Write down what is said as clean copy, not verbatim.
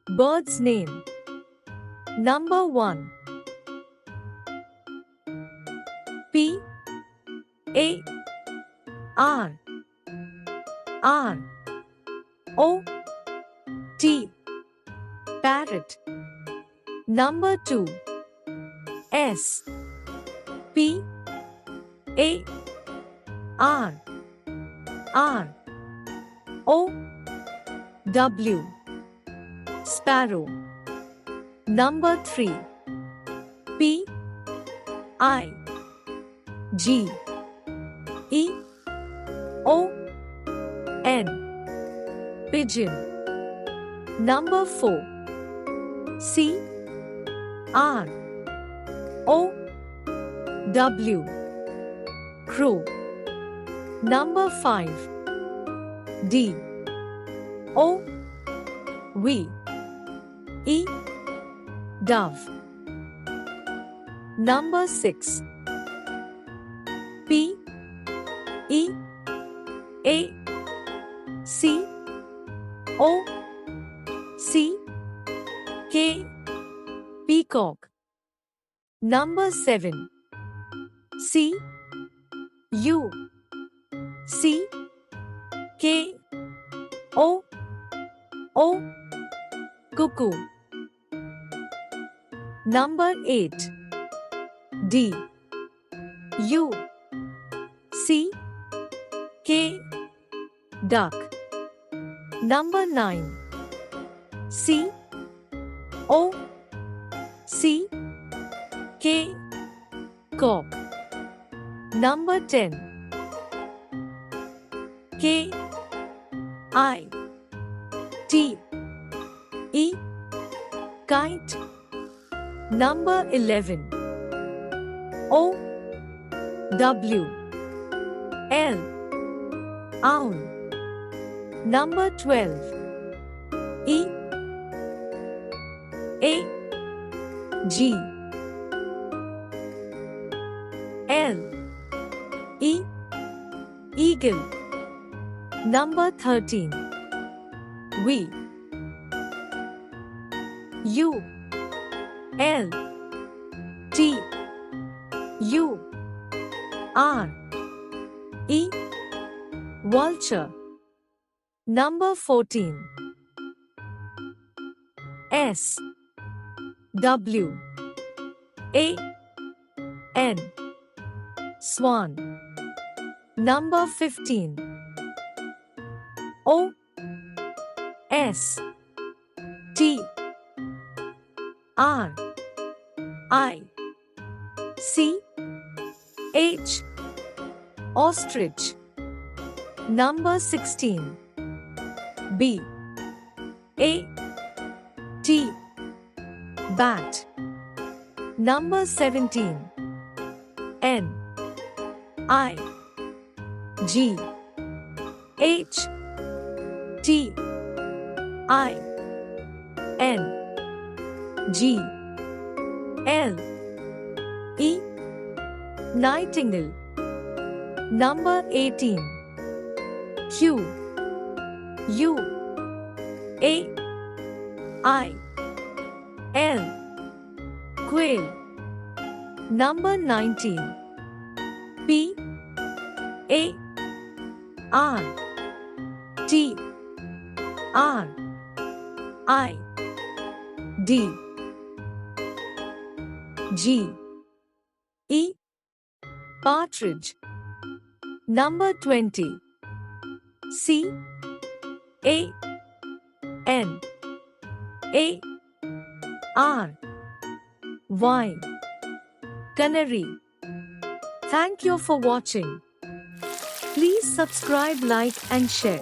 Bird's name. Number 1. P A R R O T. Parrot. Number 2. S P A R R O W. Sparrow. Number 3. P I G E O N. Pigeon. Number 4. C R O W. Crow. Number 5. D O V E. Dove. Number 6. P E A C O C K. Peacock. Number 7. C U C K O O. Cuckoo. Number 8. D U C K. Duck. Number 9. C O C K. Cock. Number 10. K I T E. Kite. Number 11. O W L. Owl. Number 12. E A G L E. Eagle. Number 13. V U L T U R E. Vulture. Number 14. S W A N. Swan. Number 15. O S T R I C H. Ostrich. Number 16. B A T. Bat. Number 17. N I G H T I N G L E. Nightingale. Number 18. Q U A I L. Quail. Number 19. P A R T R I D G E. Partridge. Number 20. C A N A R Y. Canary. Thank you for watching. Please subscribe, like and share.